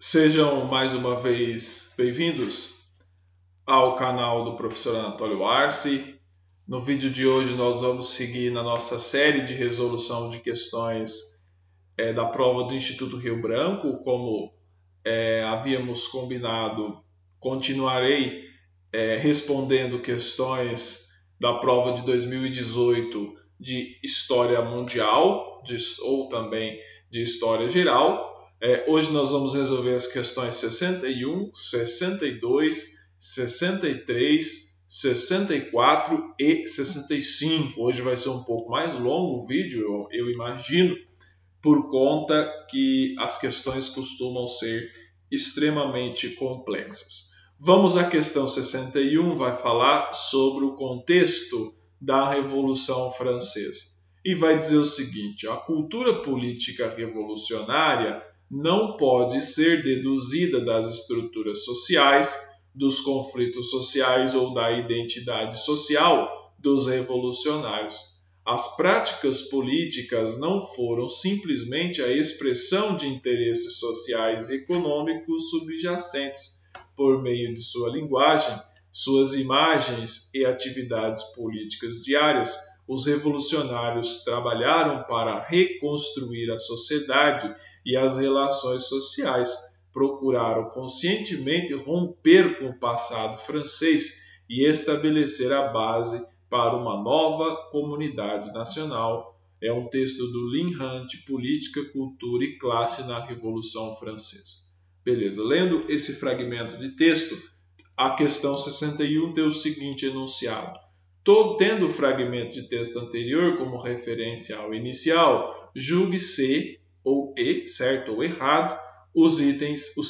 Sejam mais uma vez bem-vindos ao canal do professor Anatólio Arce. No vídeo de hoje nós vamos seguir na nossa série de resolução de questões da prova do Instituto Rio Branco. Como havíamos combinado, continuarei respondendo questões da prova de 2018 de História Mundial ou também de História Geral. Hoje nós vamos resolver as questões 61, 62, 63, 64 e 65. Hoje vai ser um pouco mais longo o vídeo, eu imagino, por conta que as questões costumam ser extremamente complexas. Vamos à questão 61, vai falar sobre o contexto da Revolução Francesa. E vai dizer o seguinte: a cultura política revolucionária não pode ser deduzida das estruturas sociais, dos conflitos sociais ou da identidade social dos revolucionários. As práticas políticas não foram simplesmente a expressão de interesses sociais e econômicos subjacentes por meio de sua linguagem, suas imagens e atividades políticas diárias. Os revolucionários trabalharam para reconstruir a sociedade e as relações sociais, procuraram conscientemente romper com o passado francês e estabelecer a base para uma nova comunidade nacional. É um texto do Lin Hunt, Política, Cultura e Classe na Revolução Francesa. Beleza, lendo esse fragmento de texto, a questão 61 tem o seguinte enunciado: tendo o fragmento de texto anterior como referência ao inicial, julgue se ou e, certo ou errado, os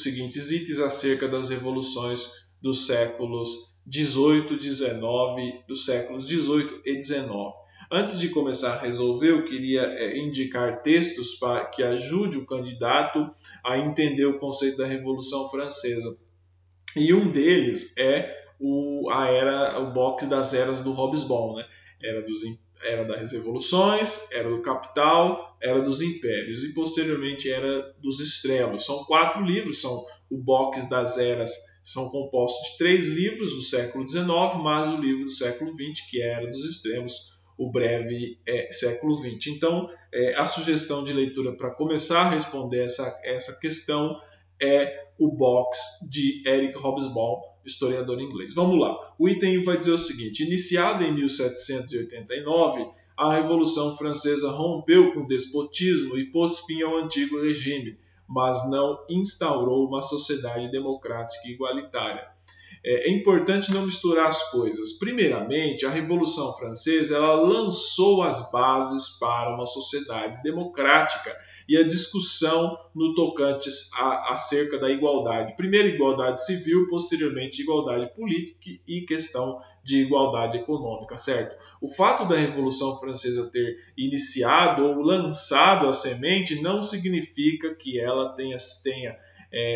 seguintes itens acerca das revoluções dos séculos 18, 19, dos séculos 18 e 19. Antes de começar a resolver, eu queria indicar textos para que ajude o candidato a entender o conceito da Revolução Francesa. E um deles é o box das eras do Hobsbawm, né? Era das revoluções, era do capital, era dos impérios e posteriormente era dos extremos. São 4 livros, são o box das eras, são compostos de 3 livros do século XIX, mais o livro do século XX, que era dos extremos, o breve século XX. Então, a sugestão de leitura para começar a responder essa questão é o box de Eric Hobsbawm, historiador inglês. Vamos lá. O item vai dizer o seguinte: iniciada em 1789, a Revolução Francesa rompeu com o despotismo e pôs fim ao antigo regime, mas não instaurou uma sociedade democrática e igualitária. É importante não misturar as coisas. Primeiramente, a Revolução Francesa ela lançou as bases para uma sociedade democrática e a discussão no tocante acerca da igualdade. Primeiro, igualdade civil, posteriormente, igualdade política e questão de igualdade econômica, certo? O fato da Revolução Francesa ter iniciado ou lançado a semente não significa que ela tenha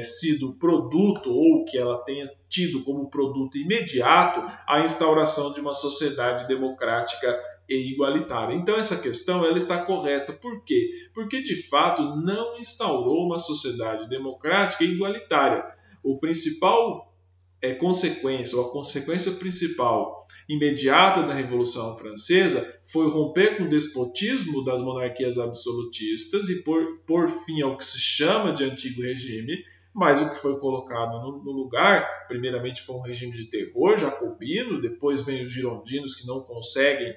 sido produto ou que ela tenha tido como produto imediato a instauração de uma sociedade democrática e igualitária. Então essa questão ela está correta. Por quê? Porque de fato não instaurou uma sociedade democrática e igualitária. O principal consequência, ou a consequência principal imediata da Revolução Francesa foi romper com o despotismo das monarquias absolutistas e por fim ao que se chama de antigo regime, mas o que foi colocado no lugar, primeiramente foi um regime de terror jacobino, depois vem os girondinos que não conseguem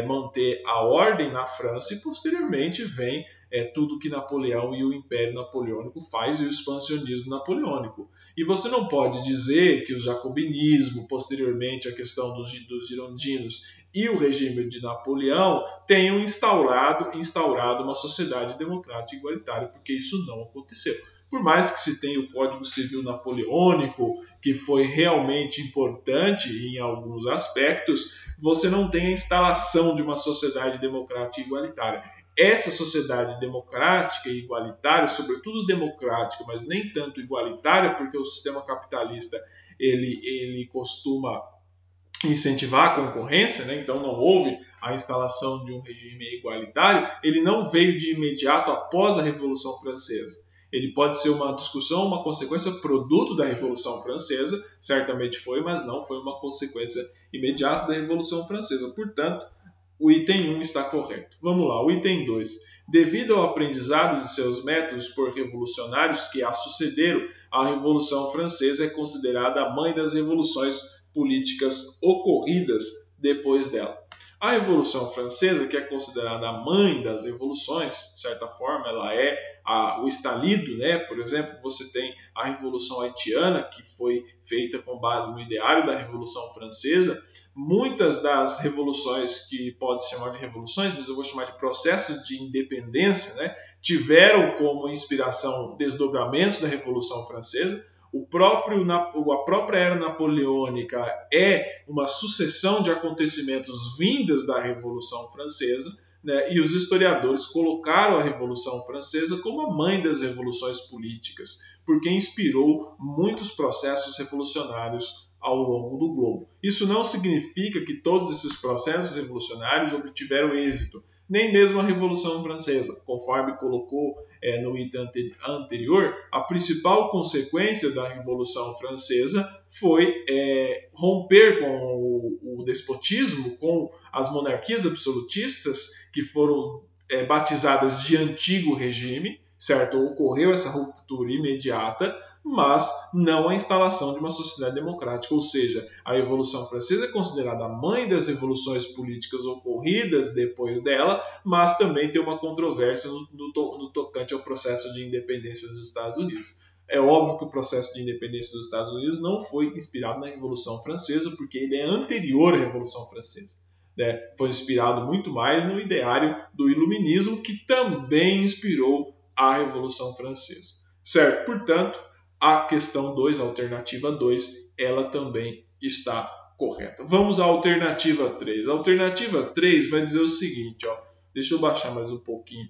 manter a ordem na França e posteriormente vem tudo que Napoleão e o Império Napoleônico faz e o expansionismo napoleônico. E você não pode dizer que o jacobinismo, posteriormente a questão dos girondinos e o regime de Napoleão tenham instaurado uma sociedade democrática e igualitária, porque isso não aconteceu. Por mais que se tenha o Código Civil Napoleônico, que foi realmente importante em alguns aspectos, você não tem a instalação de uma sociedade democrática e igualitária. Essa sociedade democrática e igualitária, sobretudo democrática, mas nem tanto igualitária, porque o sistema capitalista ele costuma incentivar a concorrência, né? Então não houve a instalação de um regime igualitário, ele não veio de imediato após a Revolução Francesa. Ele pode ser uma discussão, uma consequência produto da Revolução Francesa, certamente foi, mas não foi uma consequência imediata da Revolução Francesa. Portanto, o item 1 está correto. Vamos lá, o item 2. Devido ao aprendizado de seus métodos por revolucionários que a sucederam, a Revolução Francesa é considerada a mãe das revoluções políticas ocorridas depois dela. A Revolução Francesa, que é considerada a mãe das revoluções, de certa forma, ela é o estalido, né? Por exemplo, você tem a Revolução Haitiana, que foi feita com base no ideário da Revolução Francesa. Muitas das revoluções, que pode se chamar de revoluções, mas eu vou chamar de processos de independência, né? Tiveram como inspiração desdobramentos da Revolução Francesa. A própria era napoleônica é uma sucessão de acontecimentos vindas da Revolução Francesa, né? E os historiadores colocaram a Revolução Francesa como a mãe das revoluções políticas, porque inspirou muitos processos revolucionários ao longo do globo. Isso não significa que todos esses processos revolucionários obtiveram êxito, nem mesmo a Revolução Francesa. Conforme colocou no item anterior, a principal consequência da Revolução Francesa foi romper com o despotismo, com as monarquias absolutistas, que foram batizadas de antigo regime, certo? Ocorreu essa ruptura imediata, mas não a instalação de uma sociedade democrática, ou seja, a Revolução Francesa é considerada a mãe das revoluções políticas ocorridas depois dela, mas também tem uma controvérsia no tocante ao processo de independência dos Estados Unidos. É óbvio que o processo de independência dos Estados Unidos não foi inspirado na Revolução Francesa, porque ele é anterior à Revolução Francesa. Foi inspirado muito mais no ideário do Iluminismo, que também inspirou a Revolução Francesa. Certo? Portanto, a questão 2, a alternativa 2, ela também está correta. Vamos à alternativa 3. A alternativa 3 vai dizer o seguinte, deixa eu baixar mais um pouquinho.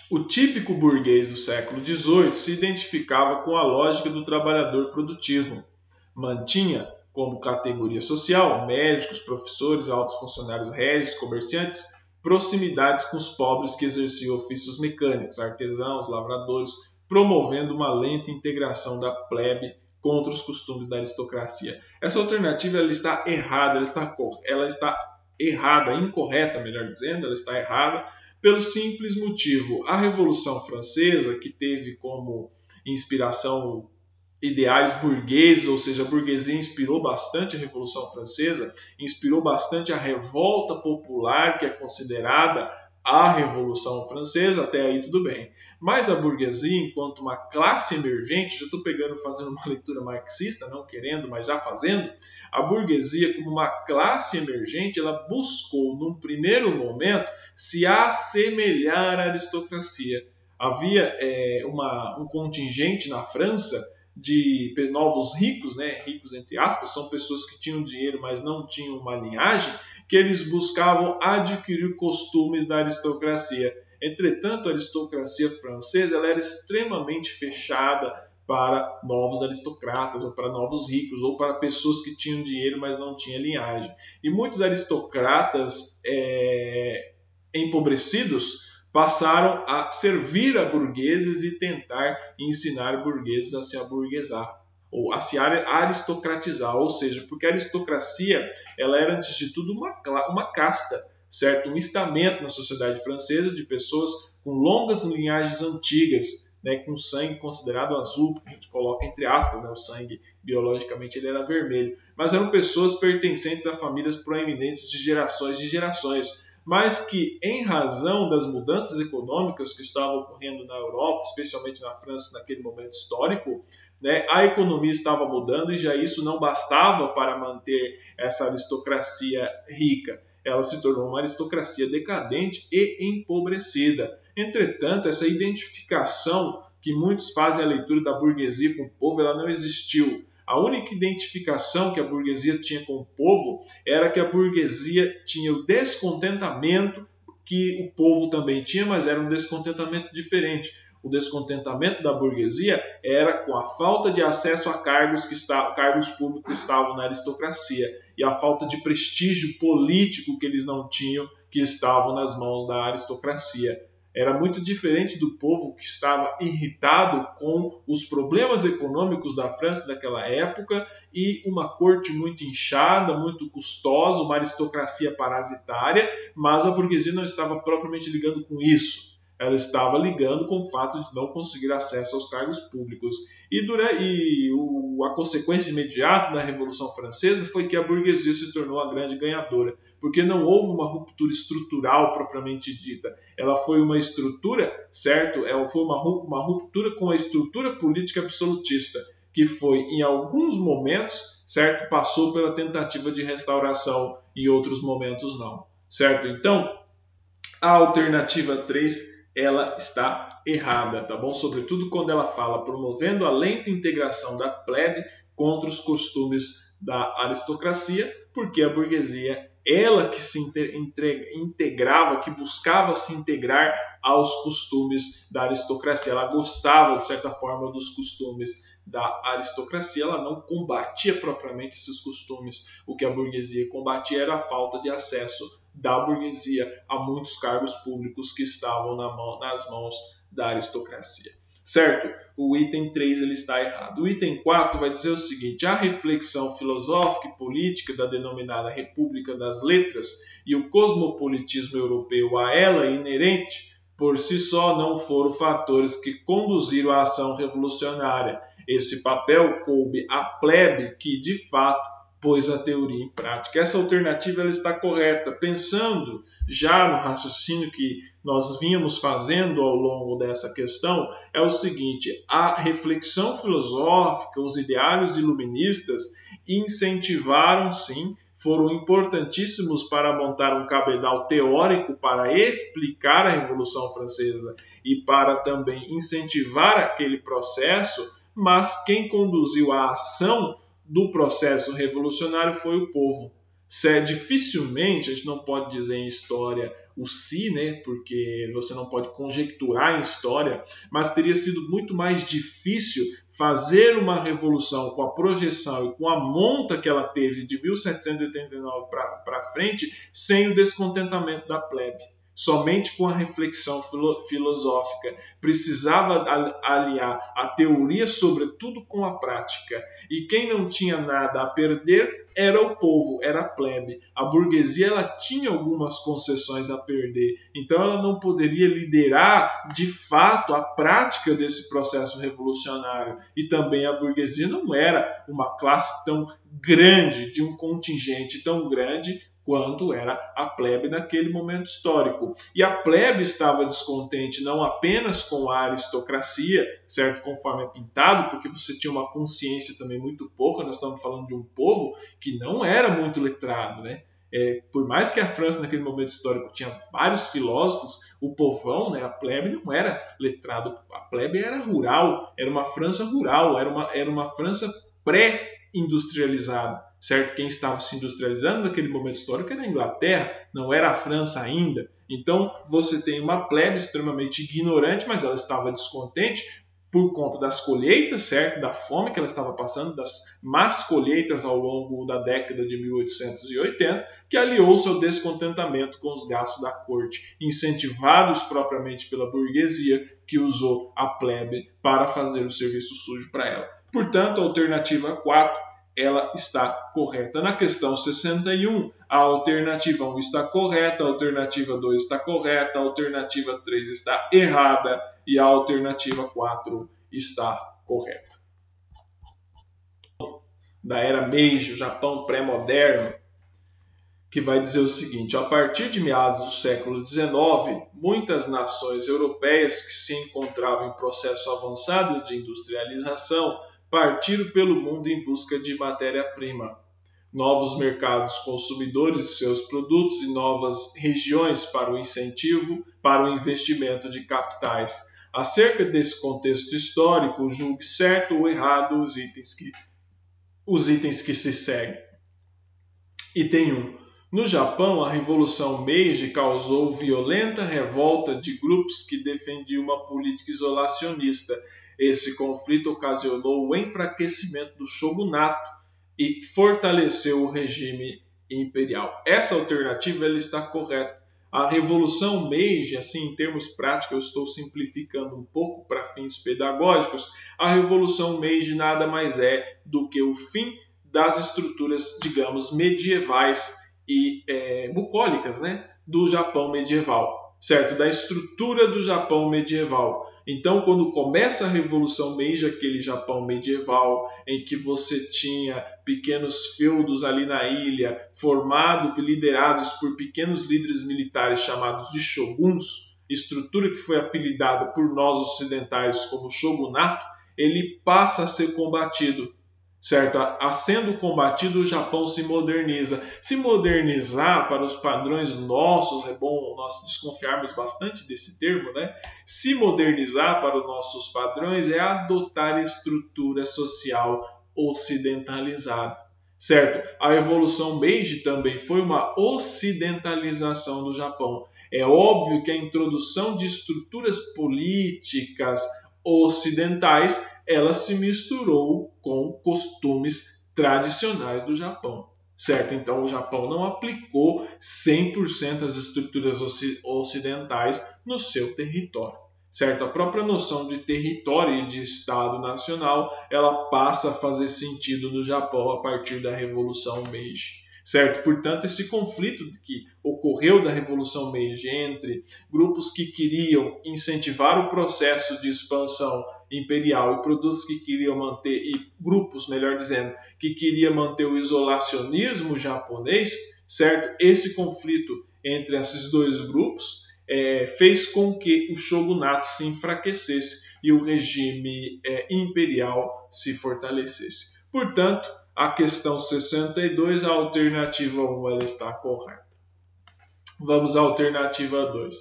O típico burguês do século XVIII se identificava com a lógica do trabalhador produtivo. Mantinha como categoria social médicos, professores, altos funcionários régios, comerciantes, proximidades com os pobres que exerciam ofícios mecânicos, artesãos, lavradores, promovendo uma lenta integração da plebe contra os costumes da aristocracia. Essa alternativa ela está errada, ela está errada, incorreta, melhor dizendo, ela está errada pelo simples motivo. A Revolução Francesa, que teve como inspiração ideais burgueses, ou seja, a burguesia inspirou bastante a Revolução Francesa, inspirou bastante a revolta popular, que é considerada a Revolução Francesa, até aí tudo bem. Mas a burguesia, enquanto uma classe emergente, já estou fazendo uma leitura marxista, não querendo, mas já fazendo, a burguesia como uma classe emergente, ela buscou, num primeiro momento, se assemelhar à aristocracia. Havia um contingente na França de novos ricos, né? Ricos entre aspas, são pessoas que tinham dinheiro, mas não tinham uma linhagem, que eles buscavam adquirir costumes da aristocracia. Entretanto, a aristocracia francesa ela era extremamente fechada para novos aristocratas, ou para novos ricos, ou para pessoas que tinham dinheiro, mas não tinham linhagem. E muitos aristocratas empobrecidos passaram a servir a burgueses e tentar ensinar burgueses a se aburguesar, ou a se aristocratizar, ou seja, porque a aristocracia ela era, antes de tudo, uma casta, certo? Um estamento na sociedade francesa de pessoas com longas linhagens antigas, né, com sangue considerado azul, que a gente coloca entre aspas, né, o sangue biologicamente ele era vermelho, mas eram pessoas pertencentes a famílias proeminentes de gerações, mas que, em razão das mudanças econômicas que estavam ocorrendo na Europa, especialmente na França naquele momento histórico, né, a economia estava mudando e já isso não bastava para manter essa aristocracia rica. Ela se tornou uma aristocracia decadente e empobrecida. Entretanto, essa identificação que muitos fazem a leitura da burguesia com o povo, ela não existiu. A única identificação que a burguesia tinha com o povo era que a burguesia tinha o descontentamento que o povo também tinha, mas era um descontentamento diferente. O descontentamento da burguesia era com a falta de acesso a cargos públicos que estavam na aristocracia e a falta de prestígio político que eles não tinham, que estavam nas mãos da aristocracia. Era muito diferente do povo que estava irritado com os problemas econômicos da França daquela época e uma corte muito inchada, muito custosa, uma aristocracia parasitária, mas a burguesia não estava propriamente ligando com isso. Ela estava ligando com o fato de não conseguir acesso aos cargos públicos. A consequência imediata da Revolução Francesa foi que a burguesia se tornou a grande ganhadora, porque não houve uma ruptura estrutural propriamente dita. Ela foi uma estrutura, certo? Ela foi uma ruptura com a estrutura política absolutista, que foi, em alguns momentos, certo, passou pela tentativa de restauração, em outros momentos não, certo? Então, a alternativa 3 ela está errada, tá bom? Sobretudo quando ela fala promovendo a lenta integração da plebe contra os costumes da aristocracia, porque a burguesia, ela que se integrava, que buscava se integrar aos costumes da aristocracia. Ela gostava, de certa forma, dos costumes da aristocracia, ela não combatia propriamente esses costumes. O que a burguesia combatia era a falta de acesso da burguesia a muitos cargos públicos que estavam nas mãos da aristocracia. Certo? O item 3 ele está errado. O item 4 vai dizer o seguinte: a reflexão filosófica e política da denominada República das Letras e o cosmopolitismo europeu a ela inerente, por si só não foram fatores que conduziram à ação revolucionária. Esse papel coube à plebe que, de fato, pôs a teoria em prática. Essa alternativa ela está correta, pensando já no raciocínio que nós vínhamos fazendo ao longo dessa questão, é o seguinte: a reflexão filosófica, os ideários iluministas incentivaram, sim, foram importantíssimos para montar um cabedal teórico para explicar a Revolução Francesa e para também incentivar aquele processo, mas quem conduziu a ação do processo revolucionário foi o povo. Dificilmente, a gente não pode dizer em história o se, né, porque você não pode conjecturar em história, mas teria sido muito mais difícil fazer uma revolução com a projeção e com a monta que ela teve de 1789 para frente sem o descontentamento da plebe. Somente com a reflexão filosófica. Precisava aliar a teoria, sobretudo, com a prática. E quem não tinha nada a perder era o povo, era a plebe. A burguesia ela tinha algumas concessões a perder, então ela não poderia liderar de fato a prática desse processo revolucionário. E também a burguesia não era uma classe tão grande, de um contingente tão grande quanto era a plebe naquele momento histórico. E a plebe estava descontente não apenas com a aristocracia, certo, conforme é pintado, porque você tinha uma consciência também muito pouca. Nós estamos falando de um povo que não era muito letrado, né? Por mais que a França naquele momento histórico tinha vários filósofos, o povão, né, a plebe não era letrado. A plebe era rural, era uma França rural, era uma França pré-industrializada. Certo? Quem estava se industrializando naquele momento histórico era a Inglaterra, não era a França ainda. Então você tem uma plebe extremamente ignorante, mas ela estava descontente por conta das colheitas, certo? Da fome que ela estava passando, das más colheitas ao longo da década de 1880, que aliou-se ao descontentamento com os gastos da corte, incentivados propriamente pela burguesia, que usou a plebe para fazer o serviço sujo para ela. Portanto, a alternativa 4 ela está correta. Na questão 61, a alternativa 1 está correta, a alternativa 2 está correta, a alternativa 3 está errada e a alternativa 4 está correta. Da era Meiji, o Japão pré-moderno, que vai dizer o seguinte: a partir de meados do século XIX, muitas nações europeias que se encontravam em processo avançado de industrialização partiram pelo mundo em busca de matéria-prima, novos mercados consumidores de seus produtos e novas regiões para o incentivo para o investimento de capitais. Acerca desse contexto histórico, julgue certo ou errado os itens que se seguem. Item 1. No Japão, a Revolução Meiji causou violenta revolta de grupos que defendiam uma política isolacionista. Esse conflito ocasionou o enfraquecimento do shogunato e fortaleceu o regime imperial. Essa alternativa ela está correta. A Revolução Meiji, assim, em termos práticos, eu estou simplificando um pouco para fins pedagógicos, a Revolução Meiji nada mais é do que o fim das estruturas, digamos, medievais e bucólicas, né, do Japão medieval, certo? Da estrutura do Japão medieval. Então, quando começa a Revolução Meiji, aquele Japão medieval, em que você tinha pequenos feudos ali na ilha, liderados por pequenos líderes militares chamados de shoguns, estrutura que foi apelidada por nós ocidentais como shogunato, ele passa a ser combatido. Certo? Sendo combatido, o Japão se moderniza. Se modernizar para os padrões nossos, é bom nós desconfiarmos bastante desse termo, né? Se modernizar para os nossos padrões é adotar estrutura social ocidentalizada. Certo? A Revolução Meiji também foi uma ocidentalização do Japão. É óbvio que a introdução de estruturas políticas ocidentais, ela se misturou com costumes tradicionais do Japão, certo? Então o Japão não aplicou 100% as estruturas ocidentais no seu território, certo? A própria noção de território e de Estado nacional, ela passa a fazer sentido no Japão a partir da Revolução Meiji. Certo? Portanto, esse conflito que ocorreu da Revolução Meiji entre grupos que queriam incentivar o processo de expansão imperial e produtos que queriam manter, e grupos, melhor dizendo, que queriam manter o isolacionismo japonês, certo? Esse conflito entre esses dois grupos fez com que o shogunato se enfraquecesse e o regime imperial se fortalecesse. Portanto, a questão 62, a alternativa 1, ela está correta. Vamos à alternativa 2.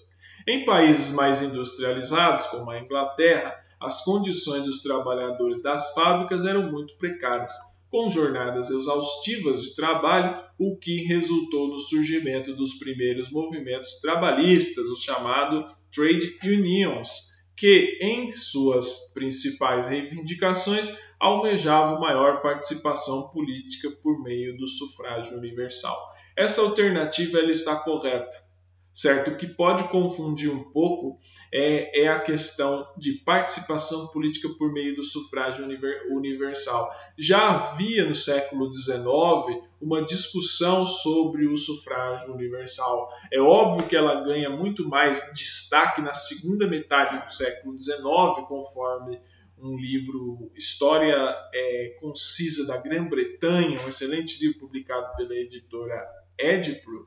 Em países mais industrializados, como a Inglaterra, as condições dos trabalhadores das fábricas eram muito precárias, com jornadas exaustivas de trabalho, o que resultou no surgimento dos primeiros movimentos trabalhistas, os chamados trade unions, que, em suas principais reivindicações, almejavam maior participação política por meio do sufrágio universal. Essa alternativa ela está correta, certo? O que pode confundir um pouco é a questão de participação política por meio do sufrágio universal. Já havia no século XIX uma discussão sobre o sufrágio universal. É óbvio que ela ganha muito mais destaque na segunda metade do século XIX, conforme um livro, História Concisa da Grã-Bretanha, um excelente livro publicado pela editora Edinburgh.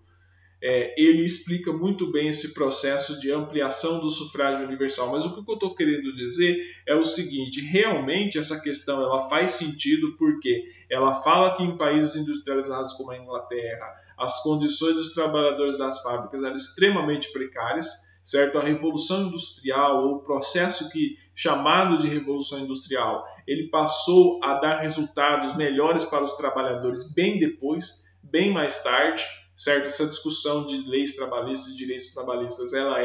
Ele explica muito bem esse processo de ampliação do sufrágio universal. Mas o que eu estou querendo dizer é o seguinte, realmente essa questão ela faz sentido porque ela fala que em países industrializados como a Inglaterra, as condições dos trabalhadores das fábricas eram extremamente precárias, certo? A Revolução Industrial, ou o processo chamado de Revolução Industrial, ele passou a dar resultados melhores para os trabalhadores bem depois, bem mais tarde, certo? Essa discussão de leis trabalhistas e direitos trabalhistas, ela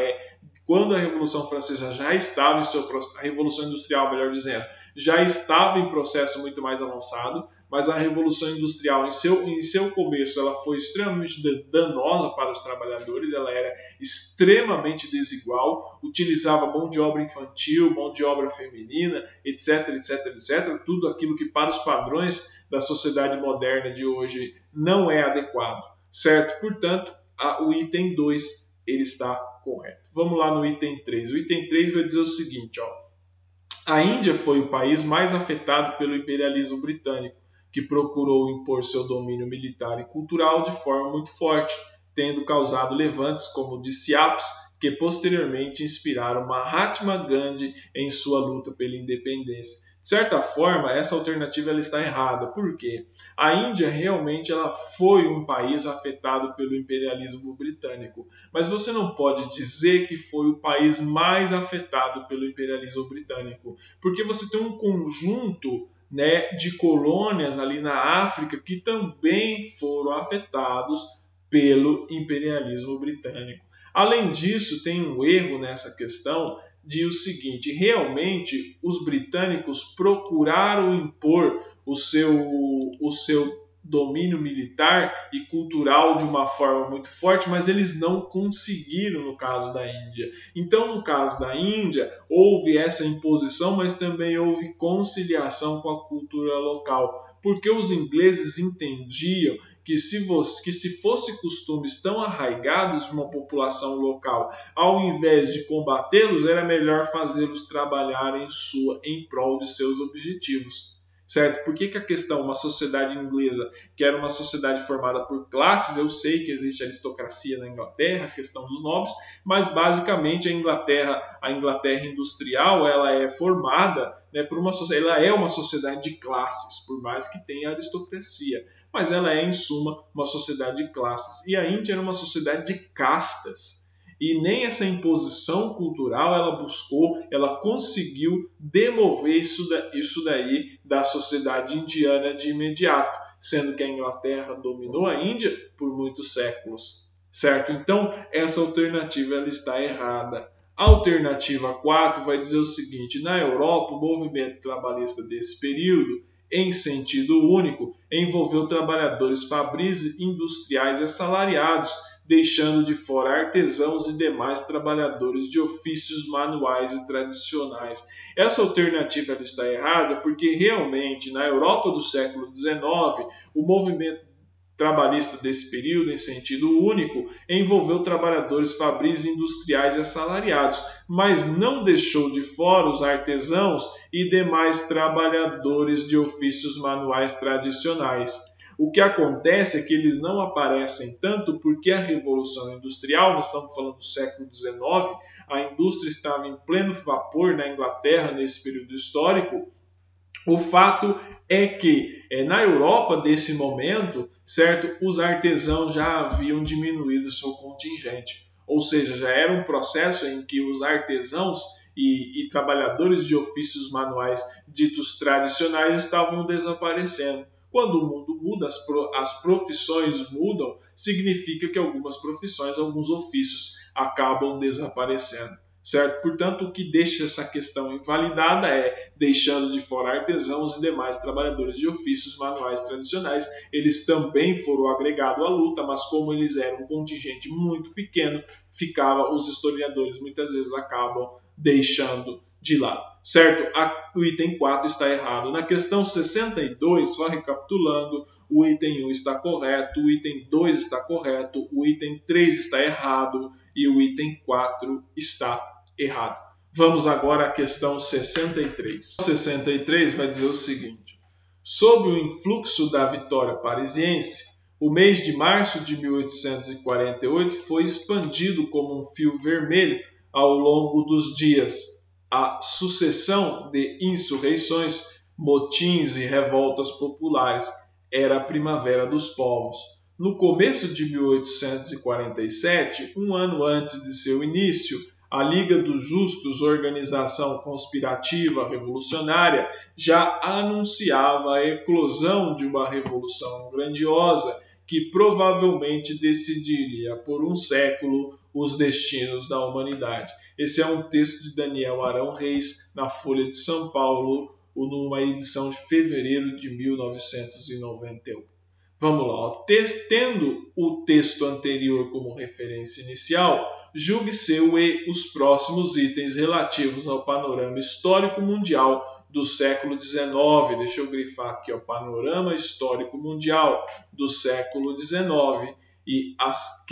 quando a Revolução Francesa já estava a Revolução Industrial, melhor dizendo, já estava em processo muito mais avançado, mas a Revolução Industrial, em seu começo, ela foi extremamente danosa para os trabalhadores, ela era extremamente desigual, utilizava mão de obra infantil, mão de obra feminina, etc, etc, etc, tudo aquilo que para os padrões da sociedade moderna de hoje não é adequado. Certo? Portanto, o item 2 ele está correto. Vamos lá no item 3. O item 3 vai dizer o seguinte, ó. A Índia foi o país mais afetado pelo imperialismo britânico, que procurou impor seu domínio militar e cultural de forma muito forte, tendo causado levantes como o de Siaps, que posteriormente inspiraram Mahatma Gandhi em sua luta pela independência. De certa forma, essa alternativa ela está errada. Por quê? A Índia realmente ela foi um país afetado pelo imperialismo britânico, mas você não pode dizer que foi o país mais afetado pelo imperialismo britânico, porque você tem um conjunto de colônias ali na África que também foram afetados pelo imperialismo britânico. Além disso, tem um erro nessa questão de o seguinte, realmente os britânicos procuraram impor o seu domínio militar e cultural de uma forma muito forte, mas eles não conseguiram no caso da Índia. Então, no caso da Índia, houve essa imposição, mas também houve conciliação com a cultura local, porque os ingleses entendiam que se fosse costumes tão arraigados de uma população local, ao invés de combatê-los, era melhor fazê-los trabalhar em prol de seus objetivos. Certo? Por que a questão, uma sociedade inglesa, que era uma sociedade formada por classes, eu sei que existe aristocracia na Inglaterra, a questão dos nobres, mas basicamente a Inglaterra industrial, ela é formada, né, ela é uma sociedade de classes, por mais que tenha aristocracia, mas ela é, em suma, uma sociedade de classes. E a Índia era uma sociedade de castas. E nem essa imposição cultural ela conseguiu demover isso daí da sociedade indiana de imediato, sendo que a Inglaterra dominou a Índia por muitos séculos, certo? Então, essa alternativa ela está errada. A alternativa 4 vai dizer o seguinte: na Europa, o movimento trabalhista desse período, em sentido único, envolveu trabalhadores fabris, industriais e assalariados, deixando de fora artesãos e demais trabalhadores de ofícios manuais e tradicionais. Essa alternativa está errada porque realmente na Europa do século XIX o movimento trabalhista desse período, em sentido único, envolveu trabalhadores fabris, industriais e assalariados, mas não deixou de fora os artesãos e demais trabalhadores de ofícios manuais tradicionais. O que acontece é que eles não aparecem tanto porque a Revolução Industrial, nós estamos falando do século XIX, a indústria estava em pleno vapor na Inglaterra nesse período histórico. O fato é que na Europa desse momento, certo, os artesãos já haviam diminuído seu contingente. Ou seja, já era um processo em que os artesãos e trabalhadores de ofícios manuais ditos tradicionais estavam desaparecendo. Quando o mundo muda, as profissões mudam, significa que algumas profissões, alguns ofícios acabam desaparecendo, certo? Portanto, o que deixa essa questão invalidada é, deixando de fora artesãos e demais trabalhadores de ofícios manuais tradicionais, eles também foram agregados à luta, mas como eles eram um contingente muito pequeno, os historiadores muitas vezes acabam deixando de lado, certo? O item 4 está errado. Na questão 62, só recapitulando, o item 1 está correto, o item 2 está correto, o item 3 está errado e o item 4 está errado. Vamos agora à questão 63. A 63 vai dizer o seguinte: sob o influxo da vitória parisiense, o mês de março de 1848 foi expandido como um fio vermelho ao longo dos dias. A sucessão de insurreições, motins e revoltas populares era a primavera dos povos. No começo de 1847, um ano antes de seu início, a Liga dos Justos, organização conspirativa revolucionária, já anunciava a eclosão de uma revolução grandiosa que provavelmente decidiria por um século os destinos da humanidade. Esse é um texto de Daniel Arão Reis, na Folha de São Paulo, numa edição de fevereiro de 1991. Vamos lá. Tendo o texto anterior como referência inicial, julgue-se os próximos itens relativos ao panorama histórico mundial do século XIX. Deixa eu grifar aqui, o panorama histórico mundial do século XIX e as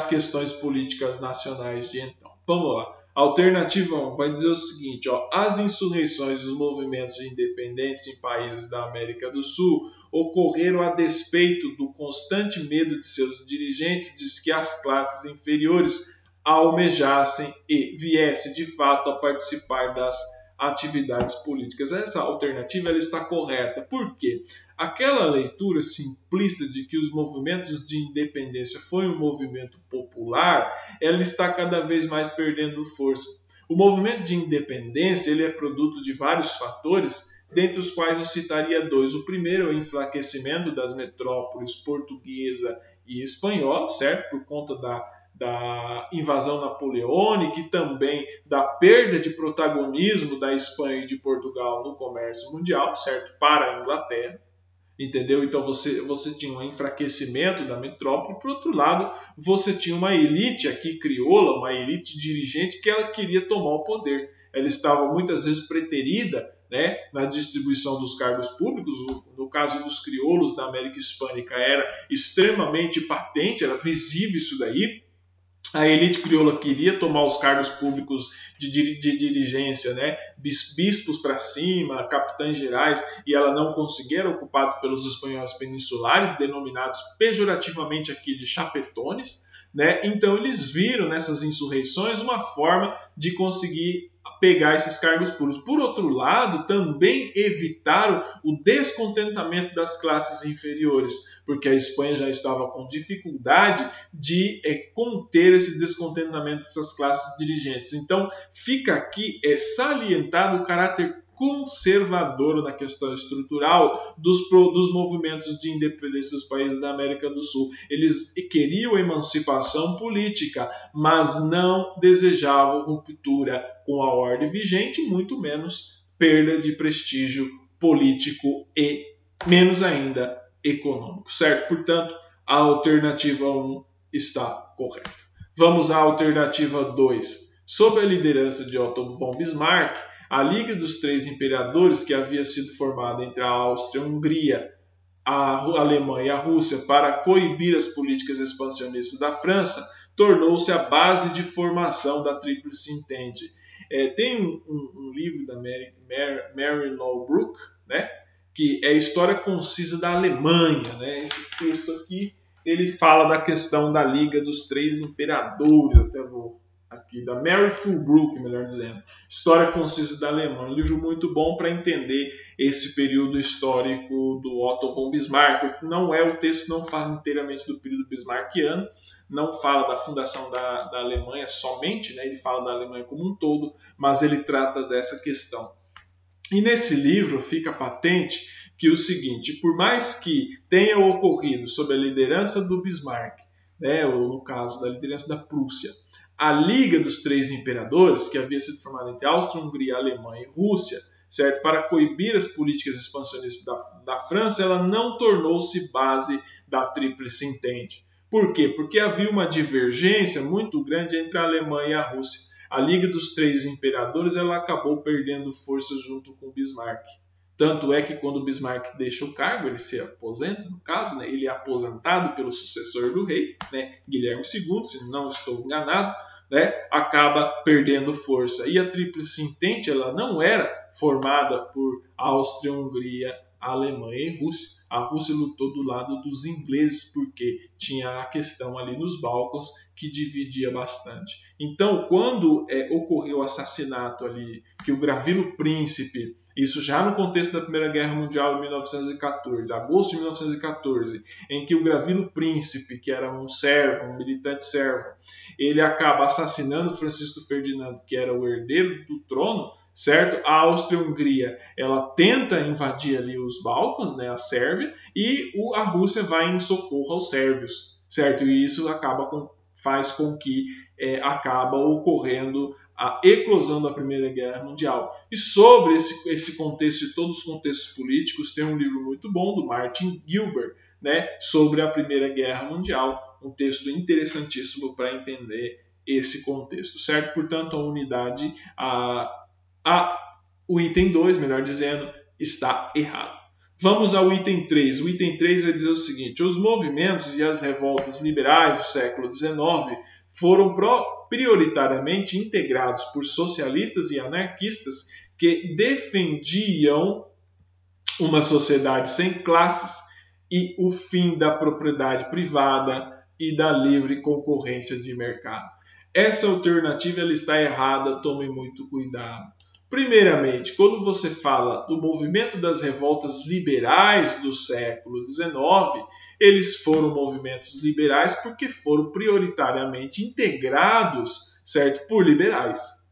questões políticas nacionais de então. Vamos lá. A alternativa 1 vai dizer o seguinte: as insurreições e os movimentos de independência em países da América do Sul ocorreram a despeito do constante medo de seus dirigentes de que as classes inferiores almejassem e viessem de fato a participar das atividades políticas. Essa alternativa ela está correta. Por quê? Aquela leitura simplista de que os movimentos de independência foi um movimento popular, ela está cada vez mais perdendo força. O movimento de independência ele é produto de vários fatores, dentre os quais eu citaria dois. O primeiro é o enfraquecimento das metrópoles portuguesa e espanhola, certo? Por conta da invasão napoleônica e também da perda de protagonismo da Espanha e de Portugal no comércio mundial, certo? Para a Inglaterra. entendeu? Então você tinha um enfraquecimento da metrópole, por outro lado, você tinha uma elite aqui crioula, uma elite dirigente que ela queria tomar o poder. Ela estava muitas vezes preterida, né, na distribuição dos cargos públicos. No caso dos crioulos da América Hispânica era extremamente patente, era visível isso daí. A elite crioula queria tomar os cargos públicos de dirigência, né? Bispos para cima, capitães gerais, e ela não conseguia, era ocupada pelos espanhóis peninsulares, denominados pejorativamente aqui de chapetones, né? Então eles viram nessas insurreições uma forma de conseguir pegar esses cargos públicos. Por outro lado, também evitaram o descontentamento das classes inferiores, porque a Espanha já estava com dificuldade de conter esse descontentamento dessas classes dirigentes. Então, fica aqui salientado o caráter conservador na questão estrutural dos movimentos de independência dos países da América do Sul. Eles queriam emancipação política, mas não desejavam ruptura com a ordem vigente, muito menos perda de prestígio político e, menos ainda, econômico, certo? Portanto, a alternativa 1 está correta. Vamos à alternativa 2. Sob a liderança de Otto von Bismarck, a Liga dos Três Imperadores, que havia sido formada entre a Áustria, a Hungria, a Alemanha e a Rússia para coibir as políticas expansionistas da França, tornou-se a base de formação da Tríplice Entente. Tem um livro da Mary Lowbrook, né, que é a História Concisa da Alemanha. Né? Esse texto aqui ele fala da questão da Liga dos Três Imperadores, até vou aqui, da Mary Fulbrook, melhor dizendo. História Concisa da Alemanha, um livro muito bom para entender esse período histórico do Otto von Bismarck. O texto não fala inteiramente do período bismarckiano, não fala da fundação da Alemanha somente, né? Ele fala da Alemanha como um todo, mas ele trata dessa questão. E nesse livro fica patente que o seguinte, por mais que tenha ocorrido sob a liderança do Bismarck, né, ou no caso da liderança da Prússia, a Liga dos Três Imperadores, que havia sido formada entre Áustria, Hungria, Alemanha e Rússia, certo, para coibir as políticas expansionistas da França, ela não tornou-se base da Tríplice Entente. Por quê? Porque havia uma divergência muito grande entre a Alemanha e a Rússia. A Liga dos Três Imperadores ela acabou perdendo força junto com Bismarck. Tanto é que quando o Bismarck deixa o cargo, ele se aposenta, no caso, né, ele é aposentado pelo sucessor do rei, né, Guilherme II, se não estou enganado, né, acaba perdendo força. E a Tríplice Entente ela não era formada por Áustria, Hungria, Alemanha e Rússia. A Rússia lutou do lado dos ingleses porque tinha a questão ali nos Balcãs que dividia bastante. Então, quando ocorreu o assassinato ali, que o Gravino Príncipe, isso já no contexto da Primeira Guerra Mundial de 1914, agosto de 1914, em que o Gravino Príncipe, que era um servo, um militante servo, ele acaba assassinando Francisco Ferdinando, que era o herdeiro do trono, certo? A Áustria-Hungria ela tenta invadir ali os Balcãs, né, a Sérvia, e a Rússia vai em socorro aos sérvios, certo? E isso faz com que acaba ocorrendo a eclosão da Primeira Guerra Mundial. E sobre esse contexto e todos os contextos políticos, tem um livro muito bom do Martin Gilbert, né, sobre a Primeira Guerra Mundial, um texto interessantíssimo para entender esse contexto, certo? Portanto, a unidade, o item 2, melhor dizendo, está errado. Vamos ao item 3. O item 3 vai dizer o seguinte: os movimentos e as revoltas liberais do século XIX foram prioritariamente integrados por socialistas e anarquistas que defendiam uma sociedade sem classes e o fim da propriedade privada e da livre concorrência de mercado. Essa alternativa ela está errada, tomem muito cuidado. Primeiramente, quando você fala do movimento das revoltas liberais do século XIX, eles foram movimentos liberais porque foram prioritariamente integrados, certo, por liberais.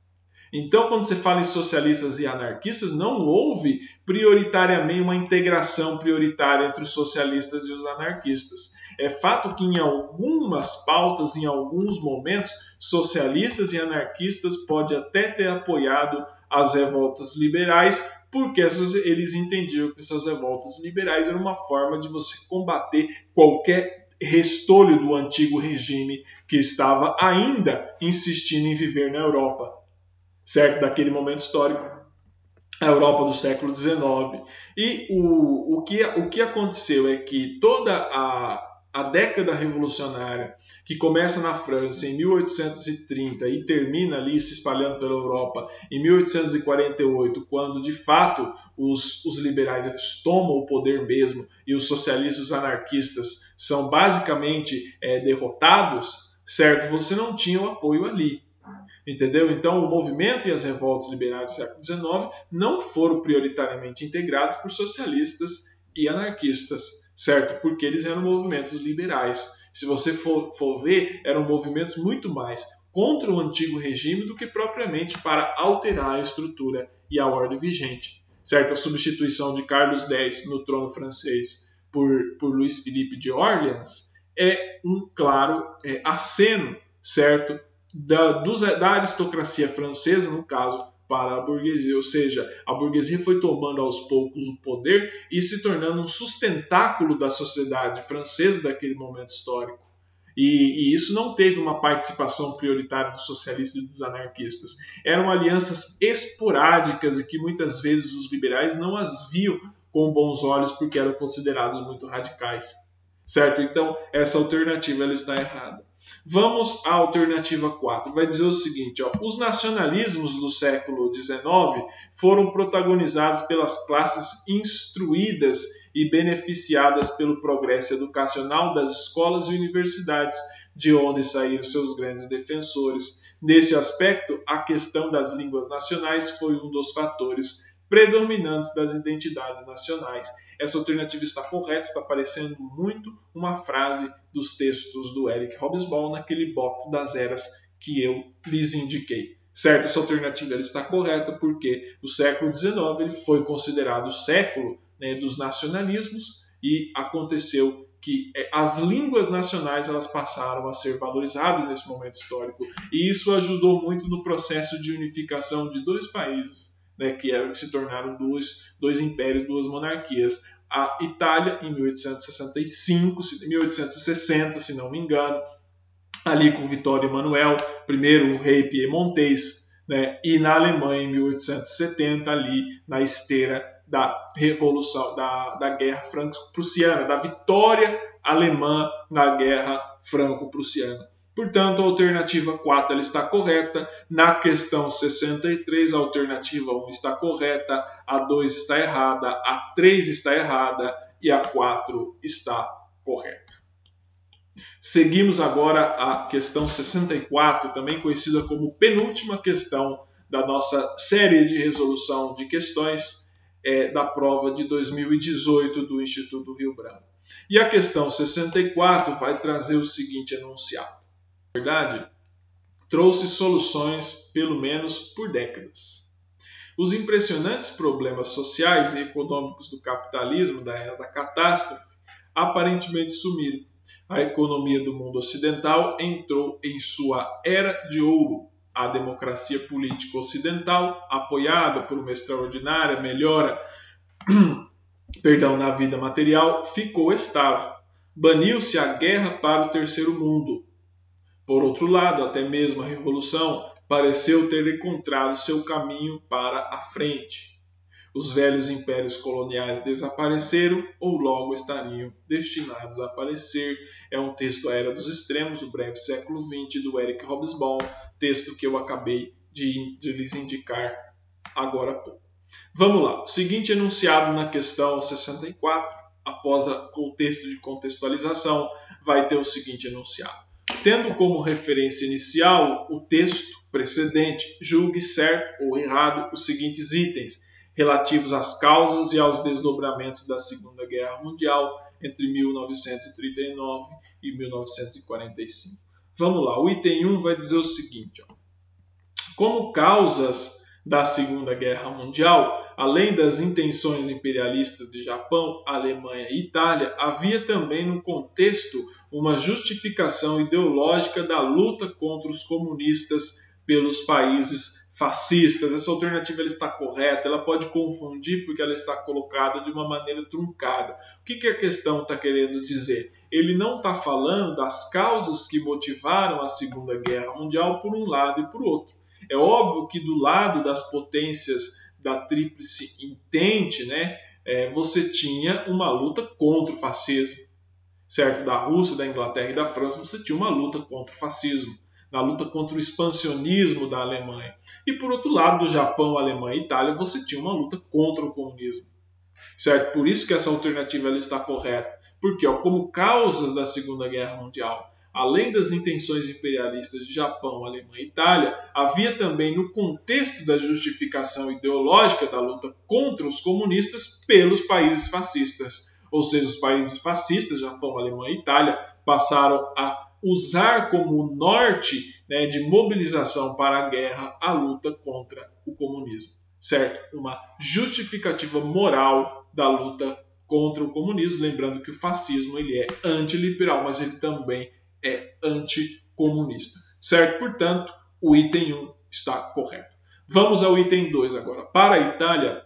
Então, quando você fala em socialistas e anarquistas, não houve prioritariamente uma integração prioritária entre os socialistas e os anarquistas. É fato que em algumas pautas, em alguns momentos, socialistas e anarquistas podem até ter apoiado as revoltas liberais, porque eles entendiam que essas revoltas liberais eram uma forma de você combater qualquer restolho do antigo regime que estava ainda insistindo em viver na Europa, certo? Daquele momento histórico, a Europa do século XIX. E o que aconteceu é que toda a década revolucionária, que começa na França em 1830 e termina ali se espalhando pela Europa em 1848, quando de fato os liberais eles tomam o poder mesmo e os socialistas e os anarquistas são basicamente derrotados, certo? Você não tinha o apoio ali. Entendeu? Então, o movimento e as revoltas liberais do século XIX não foram prioritariamente integrados por socialistas e anarquistas, certo? Porque eles eram movimentos liberais. Se você for ver, eram movimentos muito mais contra o antigo regime do que propriamente para alterar a estrutura e a ordem vigente, certo? A substituição de Carlos X no trono francês por Luís Filipe de Orleans é um claro aceno, certo? Da aristocracia francesa, no caso, para a burguesia. Ou seja, a burguesia foi tomando aos poucos o poder e se tornando um sustentáculo da sociedade francesa daquele momento histórico. E isso não teve uma participação prioritária dos socialistas e dos anarquistas. Eram alianças esporádicas e que muitas vezes os liberais não as viam com bons olhos porque eram considerados muito radicais. Certo? Então, essa alternativa ela está errada. Vamos à alternativa 4. Vai dizer o seguinte, ó, os nacionalismos do século XIX foram protagonizados pelas classes instruídas e beneficiadas pelo progresso educacional das escolas e universidades, de onde saíram seus grandes defensores. Nesse aspecto, a questão das línguas nacionais foi um dos fatores predominantes das identidades nacionais. Essa alternativa está correta, está parecendo muito uma frase dos textos do Eric Hobsbawm naquele box das eras que eu lhes indiquei. Certo, essa alternativa ela está correta porque o século XIX ele foi considerado o século dos nacionalismos e aconteceu que as línguas nacionais elas passaram a ser valorizadas nesse momento histórico e isso ajudou muito no processo de unificação de dois países, que se tornaram dois impérios, duas monarquias. A Itália, em 1860, se não me engano, ali com Vittorio Emanuele, primeiro o rei piemontês, e na Alemanha, em 1870, ali na esteira da Revolução, da Guerra Franco-Prussiana, da vitória alemã na Guerra Franco-Prussiana. Portanto, a alternativa 4 ela está correta. Na questão 63, a alternativa 1 está correta, a 2 está errada, a 3 está errada e a 4 está correta. Seguimos agora a questão 64, também conhecida como penúltima questão da nossa série de resolução de questões da prova de 2018 do Instituto Rio Branco. E a questão 64 vai trazer o seguinte enunciado. Na verdade, trouxe soluções pelo menos por décadas. Os impressionantes problemas sociais e econômicos do capitalismo da era da catástrofe aparentemente sumiram. A economia do mundo ocidental entrou em sua era de ouro. A democracia política ocidental, apoiada por uma extraordinária melhora na vida material, ficou estável. Baniu-se a guerra para o terceiro mundo. Por outro lado, até mesmo a Revolução pareceu ter encontrado seu caminho para a frente. Os velhos impérios coloniais desapareceram ou logo estariam destinados a aparecer. É um texto A Era dos Extremos, o breve século XX, do Eric Hobsbawm, texto que eu acabei de lhes indicar agora há pouco. Vamos lá, o seguinte enunciado na questão 64, após o texto de contextualização, vai ter o seguinte enunciado. Tendo como referência inicial o texto precedente, julgue certo ou errado os seguintes itens, relativos às causas e aos desdobramentos da Segunda Guerra Mundial entre 1939 e 1945. Vamos lá, o item 1 vai dizer o seguinte. Como causas da Segunda Guerra Mundial, além das intenções imperialistas de Japão, Alemanha e Itália, havia também no contexto uma justificação ideológica da luta contra os comunistas pelos países fascistas. Essa alternativa ela está correta, ela pode confundir porque ela está colocada de uma maneira truncada. O que a questão está querendo dizer? Ele não está falando das causas que motivaram a Segunda Guerra Mundial por um lado e por outro. É óbvio que do lado das potências da Tríplice Entente, né, você tinha uma luta contra o fascismo. Certo? Da Rússia, da Inglaterra e da França, você tinha uma luta contra o fascismo, na luta contra o expansionismo da Alemanha. E por outro lado, do Japão, Alemanha e Itália, você tinha uma luta contra o comunismo. Certo? Por isso que essa alternativa ela está correta. Porque, como causas da Segunda Guerra Mundial, além das intenções imperialistas de Japão, Alemanha e Itália, havia também no contexto da justificação ideológica da luta contra os comunistas pelos países fascistas. Ou seja, os países fascistas, Japão, Alemanha e Itália, passaram a usar como norte, né, de mobilização para a guerra a luta contra o comunismo. Certo? Uma justificativa moral da luta contra o comunismo, lembrando que o fascismo ele é antiliberal, mas ele também é anticomunista. Certo? Portanto, o item 1 está correto. Vamos ao item 2 agora. Para a Itália,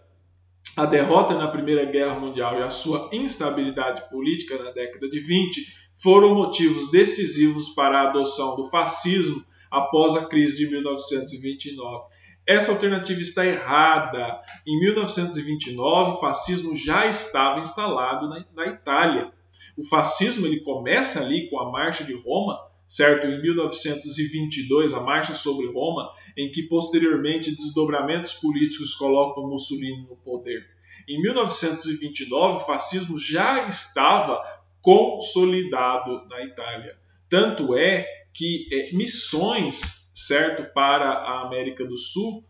a derrota na Primeira Guerra Mundial e a sua instabilidade política na década de 20 foram motivos decisivos para a adoção do fascismo após a crise de 1929. Essa alternativa está errada. Em 1929, o fascismo já estava instalado na Itália. O fascismo ele começa ali com a Marcha de Roma, certo? Em 1922, a Marcha sobre Roma, em que posteriormente desdobramentos políticos colocam Mussolini no poder. Em 1929, o fascismo já estava consolidado na Itália. Tanto é que missões, certo, para a América do Sul,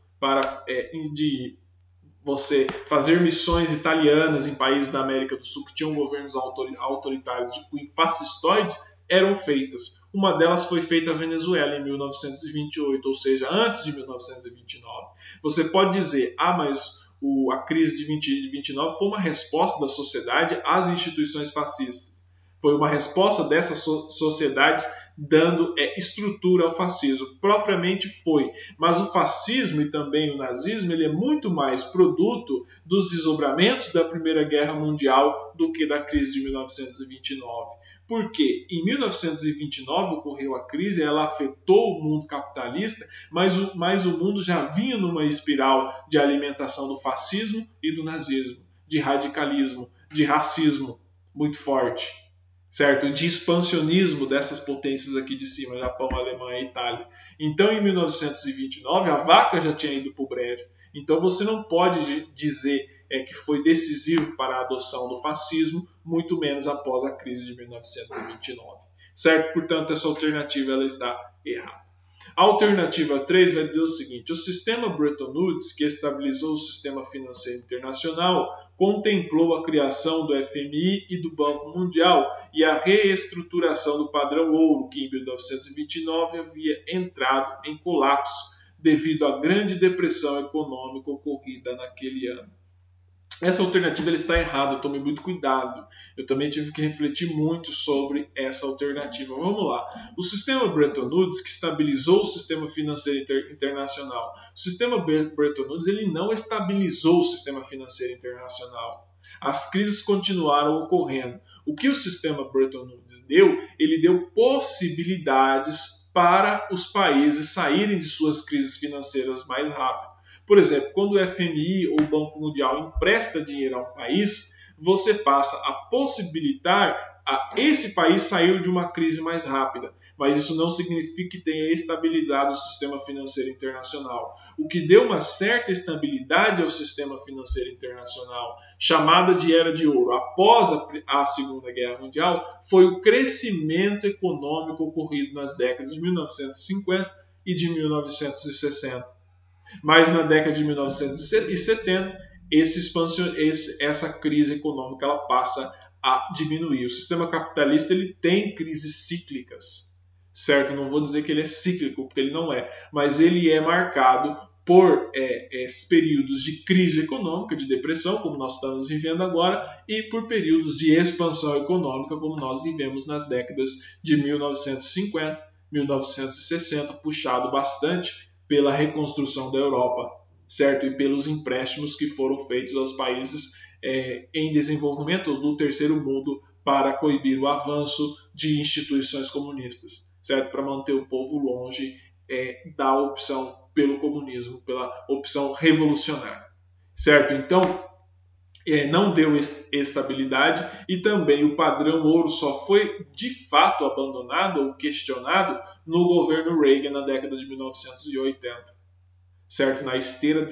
de você fazer missões italianas em países da América do Sul que tinham governos autoritários de cunho fascistoides, eram feitas. Uma delas foi feita na Venezuela em 1928, ou seja, antes de 1929. Você pode dizer, mas a crise de 29 foi uma resposta da sociedade às instituições fascistas. Foi uma resposta dessas sociedades dando estrutura ao fascismo. Propriamente foi. Mas o fascismo e também o nazismo ele é muito mais produto dos desdobramentos da Primeira Guerra Mundial do que da crise de 1929. Porque em 1929 ocorreu a crise, ela afetou o mundo capitalista, mas o mundo já vinha numa espiral de alimentação do fascismo e do nazismo, de radicalismo, de racismo muito forte. Certo? De expansionismo dessas potências aqui de cima, Japão, Alemanha e Itália. Então, em 1929, a vaca já tinha ido para o brejo. Então, você não pode dizer que foi decisivo para a adoção do fascismo, muito menos após a crise de 1929. Certo? Portanto, essa alternativa ela está errada. A alternativa 3 vai dizer o seguinte: o sistema Bretton Woods, que estabilizou o sistema financeiro internacional, contemplou a criação do FMI e do Banco Mundial e a reestruturação do padrão ouro, que em 1929 havia entrado em colapso devido à grande depressão econômica ocorrida naquele ano. Essa alternativa ela está errada, tome muito cuidado. Eu também tive que refletir muito sobre essa alternativa. Vamos lá. O sistema Bretton Woods, que estabilizou o sistema financeiro internacional. O sistema Bretton Woods ele não estabilizou o sistema financeiro internacional. As crises continuaram ocorrendo. O que o sistema Bretton Woods deu? Ele deu possibilidades para os países saírem de suas crises financeiras mais rápido. Por exemplo, quando o FMI ou o Banco Mundial empresta dinheiro a um país, você passa a possibilitar a esse país sair de uma crise mais rápida. Mas isso não significa que tenha estabilizado o sistema financeiro internacional. O que deu uma certa estabilidade ao sistema financeiro internacional, chamada de Era de Ouro, após a Segunda Guerra Mundial, foi o crescimento econômico ocorrido nas décadas de 1950 e de 1960. Mas na década de 1970, essa crise econômica ela passa a diminuir. O sistema capitalista ele tem crises cíclicas, certo? Não vou dizer que ele é cíclico, porque ele não é, mas ele é marcado por períodos de crise econômica, de depressão, como nós estamos vivendo agora, e por períodos de expansão econômica, como nós vivemos nas décadas de 1950, 1960, puxado bastante pela reconstrução da Europa, certo? E pelos empréstimos que foram feitos aos países em desenvolvimento do terceiro mundo para coibir o avanço de instituições comunistas, certo? Para manter o povo longe da opção pelo comunismo, pela opção revolucionária, certo? Então, não deu estabilidade e também o padrão ouro só foi de fato abandonado ou questionado no governo Reagan na década de 1980, certo? Na esteira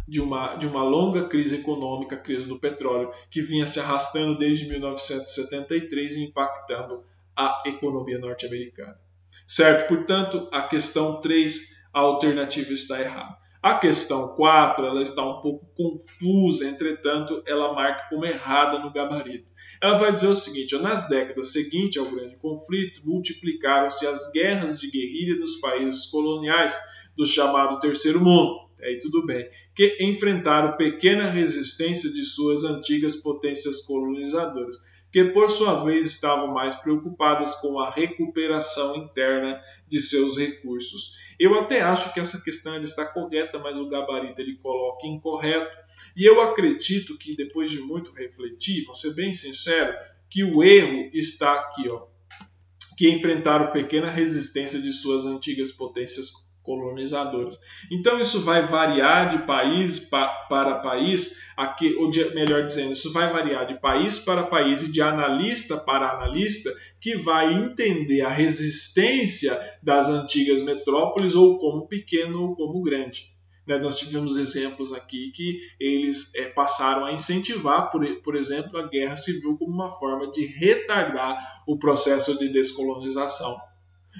de uma longa crise econômica, a crise do petróleo, que vinha se arrastando desde 1973 e impactando a economia norte-americana, certo? Portanto, a questão 3, a alternativa está errada. A questão 4, ela está um pouco confusa, entretanto, ela marca como errada no gabarito. Ela vai dizer o seguinte: nas décadas seguintes ao grande conflito, multiplicaram-se as guerras de guerrilha dos países coloniais do chamado Terceiro Mundo, aí tudo bem, que enfrentaram pequena resistência de suas antigas potências colonizadoras, que por sua vez estavam mais preocupadas com a recuperação interna de seus recursos. Eu até acho que essa questão está correta, mas o gabarito ele coloca incorreto, e eu acredito que depois de muito refletir, vou ser bem sincero, que o erro está aqui, que enfrentaram pequena resistência de suas antigas potências colonizadoras. Então isso vai variar de país para país, ou melhor dizendo, isso vai variar de país para país e de analista para analista, que vai entender a resistência das antigas metrópoles ou como pequeno ou como grande. Nós tivemos exemplos aqui que eles passaram a incentivar, por exemplo, a guerra civil como uma forma de retardar o processo de descolonização.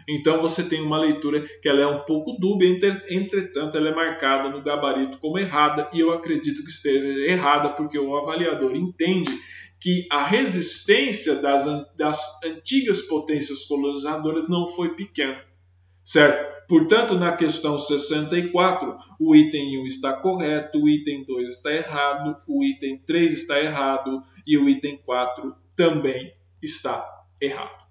Então você tem uma leitura que ela é um pouco dúbia, entretanto ela é marcada no gabarito como errada, e eu acredito que esteja errada porque o avaliador entende que a resistência das antigas potências colonizadoras não foi pequena, certo? Portanto, na questão 64, o item 1 está correto, o item 2 está errado, o item 3 está errado e o item 4 também está errado.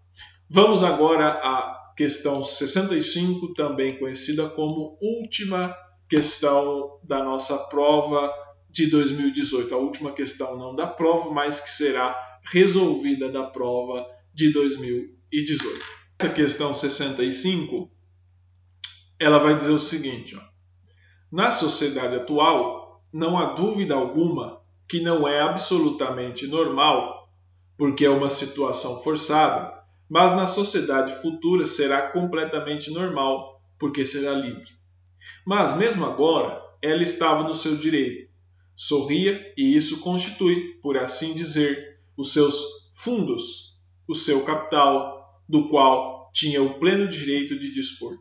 Vamos agora à questão 65, também conhecida como última questão da nossa prova de 2018. A última questão não da prova, mas que será resolvida da prova de 2018. Essa questão 65, ela vai dizer o seguinte: na sociedade atual, não há dúvida alguma que não é absolutamente normal, porque é uma situação forçada, mas na sociedade futura será completamente normal, porque será livre. Mas mesmo agora, ela estava no seu direito. Sorria e isso constitui, por assim dizer, os seus fundos, o seu capital, do qual tinha o pleno direito de dispor.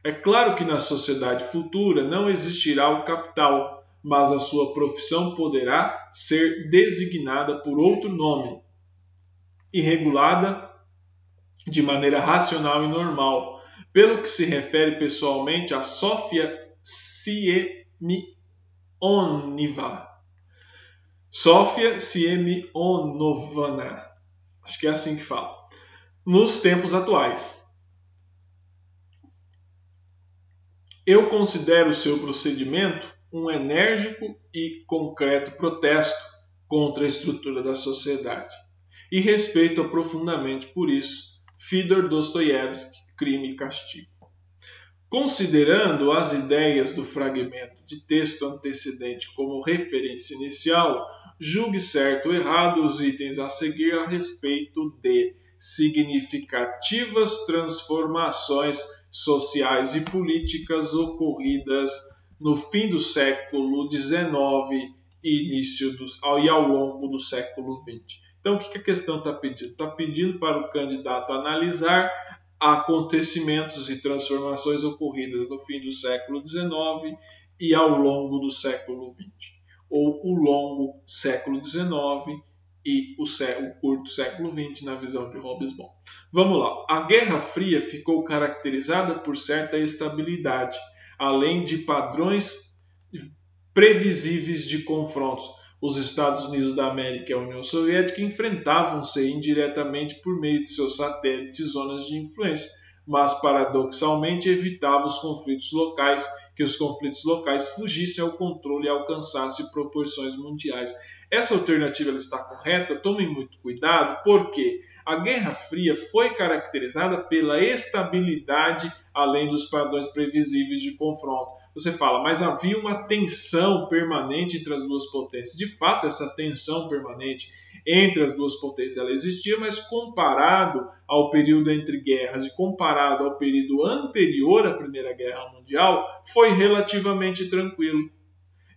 É claro que na sociedade futura não existirá o capital, mas a sua profissão poderá ser designada por outro nome e regulada de maneira racional e normal, pelo que se refere pessoalmente a Sofia Siemionova. Sofia Siemionovna, acho que é assim que fala, nos tempos atuais. Eu considero seu procedimento um enérgico e concreto protesto contra a estrutura da sociedade e respeito-a profundamente por isso. Fyodor Dostoiévski, Crime e Castigo. Considerando as ideias do fragmento de texto antecedente como referência inicial, julgue certo ou errado os itens a seguir a respeito de significativas transformações sociais e políticas ocorridas no fim do século XIX e ao longo do século XX. Então, o que a questão está pedindo? Está pedindo para o candidato analisar acontecimentos e transformações ocorridas no fim do século XIX e ao longo do século XX, ou o longo século XIX e o curto século XX, na visão de Hobsbawm. Vamos lá. A Guerra Fria ficou caracterizada por certa estabilidade, além de padrões previsíveis de confrontos. Os Estados Unidos da América e a União Soviética enfrentavam-se indiretamente por meio de seus satélites e zonas de influência, mas paradoxalmente evitava os conflitos locais, que os conflitos locais fugissem ao controle e alcançassem proporções mundiais. Essa alternativa ela está correta? Tomem muito cuidado, porque a Guerra Fria foi caracterizada pela estabilidade além dos padrões previsíveis de confronto. Você fala, mas havia uma tensão permanente entre as duas potências. De fato, essa tensão permanente entre as duas potências ela existia, mas comparado ao período entre guerras e comparado ao período anterior à Primeira Guerra Mundial, foi relativamente tranquilo.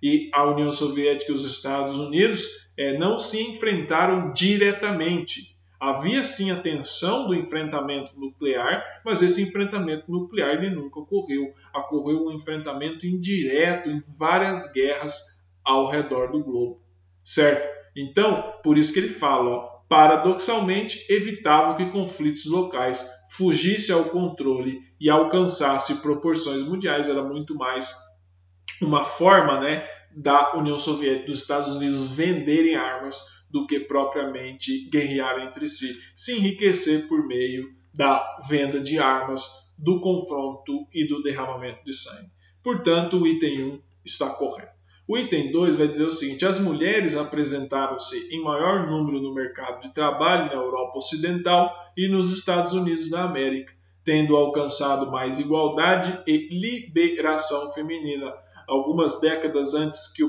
E a União Soviética e os Estados Unidos não se enfrentaram diretamente. Havia sim a tensão do enfrentamento nuclear, mas esse enfrentamento nuclear ele nunca ocorreu. Ocorreu um enfrentamento indireto em várias guerras ao redor do globo, certo? Então, por isso que ele fala, paradoxalmente, evitava que conflitos locais fugissem ao controle e alcançassem proporções mundiais. Era muito mais uma forma, da União Soviética e dos Estados Unidos venderem armas do que propriamente guerrear entre si, se enriquecer por meio da venda de armas, do confronto e do derramamento de sangue. Portanto, o item 1 está correto. O item 2 vai dizer o seguinte: as mulheres apresentaram-se em maior número no mercado de trabalho na Europa Ocidental e nos Estados Unidos da América, tendo alcançado mais igualdade e liberação feminina, algumas décadas antes que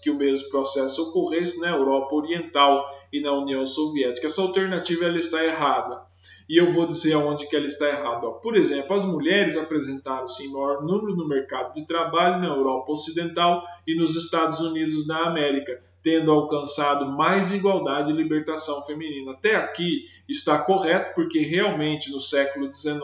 o mesmo processo ocorresse na Europa Oriental e na União Soviética. Essa alternativa ela está errada. E eu vou dizer aonde que ela está errada. Por exemplo, as mulheres apresentaram-se em maior número no mercado de trabalho na Europa Ocidental e nos Estados Unidos da América, tendo alcançado mais igualdade e libertação feminina. Até aqui está correto, porque realmente no século XIX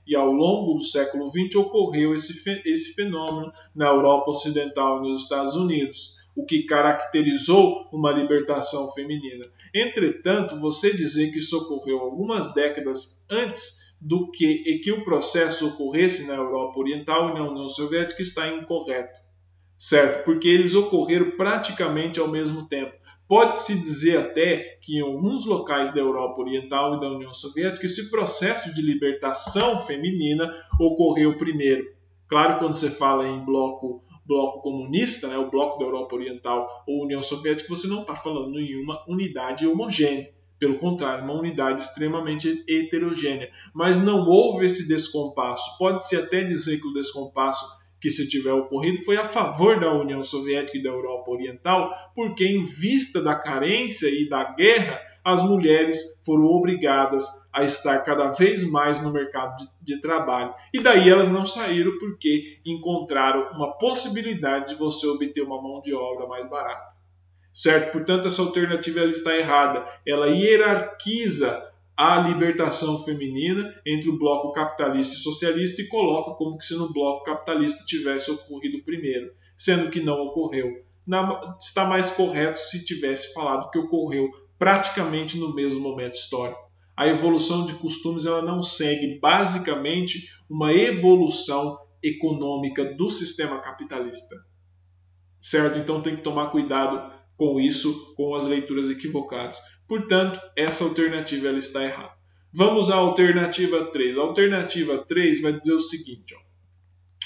e ao longo do século XX ocorreu esse fenômeno na Europa Ocidental e nos Estados Unidos, o que caracterizou uma libertação feminina. Entretanto, você dizer que isso ocorreu algumas décadas antes do que o processo ocorresse na Europa Oriental e na União Soviética está incorreto. Certo? Porque eles ocorreram praticamente ao mesmo tempo. Pode-se dizer até que em alguns locais da Europa Oriental e da União Soviética esse processo de libertação feminina ocorreu primeiro. Claro, quando você fala em bloco comunista, o bloco da Europa Oriental ou União Soviética, você não está falando em uma unidade homogênea. Pelo contrário, uma unidade extremamente heterogênea. Mas não houve esse descompasso. Pode-se até dizer que o descompasso que se tiver ocorrido foi a favor da União Soviética e da Europa Oriental, porque em vista da carência e da guerra, as mulheres foram obrigadas a estar cada vez mais no mercado de trabalho. E daí elas não saíram porque encontraram uma possibilidade de você obter uma mão de obra mais barata. Certo? Portanto, essa alternativa ela está errada. Ela hierarquiza a libertação feminina entre o bloco capitalista e socialista e coloca como que se no bloco capitalista tivesse ocorrido primeiro, sendo que não ocorreu. Está mais correto se tivesse falado que ocorreu praticamente no mesmo momento histórico. A evolução de costumes ela não segue basicamente uma evolução econômica do sistema capitalista. Certo? Então tem que tomar cuidado com isso, com as leituras equivocadas. Portanto, essa alternativa ela está errada. Vamos à alternativa 3. A alternativa 3 vai dizer o seguinte: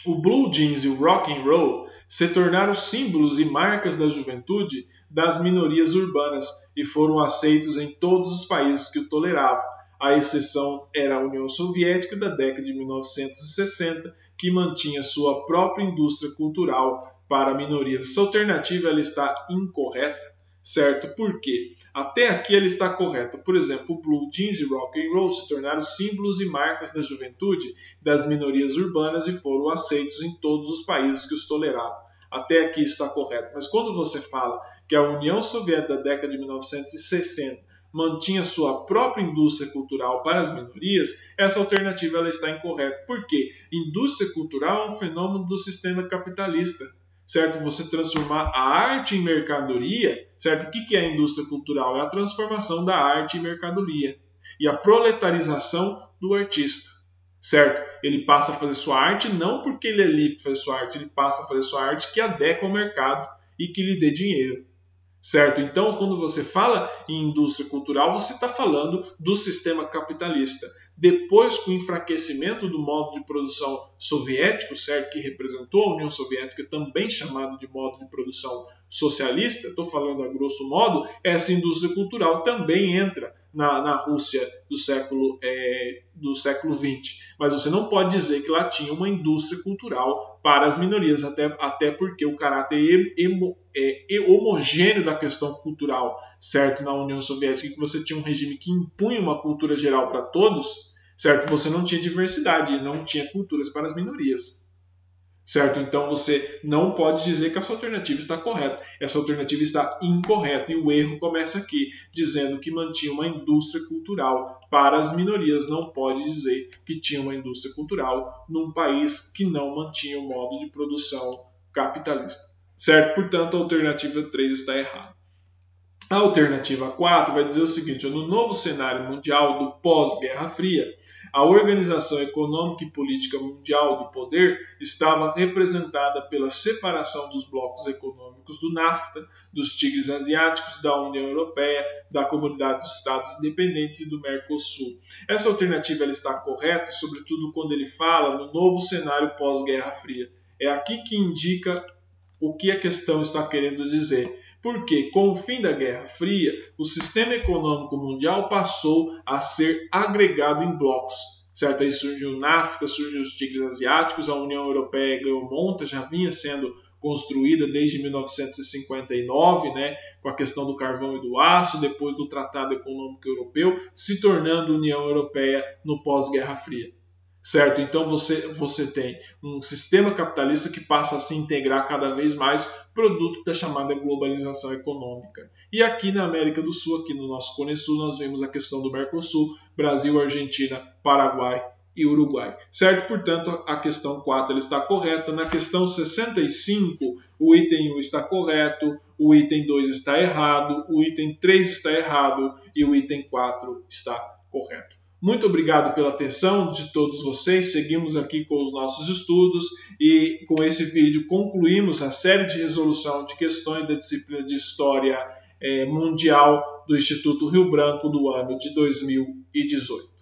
o blue jeans e o rock and roll se tornaram símbolos e marcas da juventude das minorias urbanas e foram aceitos em todos os países que o toleravam. A exceção era a União Soviética da década de 1960, que mantinha sua própria indústria cultural para minorias. Essa alternativa ela está incorreta, certo? Por quê? Até aqui ela está correta. Por exemplo, o blue jeans e rock and roll se tornaram símbolos e marcas da juventude das minorias urbanas e foram aceitos em todos os países que os toleravam. Até aqui está correto. Mas quando você fala que a União Soviética da década de 1960 mantinha sua própria indústria cultural para as minorias, essa alternativa ela está incorreta. Por quê? Indústria cultural é um fenômeno do sistema capitalista. Certo? Você transformar a arte em mercadoria, certo? O que é a indústria cultural? É a transformação da arte em mercadoria e a proletarização do artista, certo? Ele passa a fazer sua arte não porque ele é livre para fazer sua arte, ele passa a fazer sua arte que adequa ao mercado e que lhe dê dinheiro, certo? Então, quando você fala em indústria cultural, você está falando do sistema capitalista. depois com o enfraquecimento do modo de produção soviético, certo, que representou a União Soviética, também chamado de modo de produção socialista, estou falando a grosso modo, essa indústria cultural também entra na Rússia do século XX. Mas você não pode dizer que lá tinha uma indústria cultural para as minorias, até porque o caráter homogêneo da questão cultural, certo, na União Soviética, que você tinha um regime que impunha uma cultura geral para todos, certo, você não tinha diversidade, não tinha culturas para as minorias. Certo? Então você não pode dizer que essa alternativa está correta. Essa alternativa está incorreta e o erro começa aqui, dizendo que mantinha uma indústria cultural para as minorias. Não pode dizer que tinha uma indústria cultural num país que não mantinha o modo de produção capitalista. Certo? Portanto, a alternativa 3 está errada. A alternativa 4 vai dizer o seguinte: no novo cenário mundial do pós-Guerra Fria, a Organização Econômica e Política Mundial do Poder estava representada pela separação dos blocos econômicos do NAFTA, dos tigres asiáticos, da União Europeia, da Comunidade dos Estados Independentes e do Mercosul. Essa alternativa ela está correta, sobretudo quando ele fala no novo cenário pós-Guerra Fria. É aqui que indica o que a questão está querendo dizer. Porque, com o fim da Guerra Fria, o sistema econômico mundial passou a ser agregado em blocos. Certo? Aí surgiu o NAFTA, surgiu os tigres asiáticos, a União Europeia ganhou monta, já vinha sendo construída desde 1959, né, com a questão do carvão e do aço, depois do Tratado Econômico Europeu, se tornando União Europeia no pós-Guerra Fria. Certo? Então você tem um sistema capitalista que passa a se integrar cada vez mais, produto da chamada globalização econômica. E aqui na América do Sul, aqui no nosso Cone Sul, nós vemos a questão do Mercosul, Brasil, Argentina, Paraguai e Uruguai. Certo? Portanto, a questão 4 ela está correta. Na questão 65, o item 1 está correto, o item 2 está errado, o item 3 está errado e o item 4 está correto. Muito obrigado pela atenção de todos vocês. Seguimos aqui com os nossos estudos e com esse vídeo concluímos a série de resolução de questões da disciplina de História Mundial do Instituto Rio Branco do ano de 2018.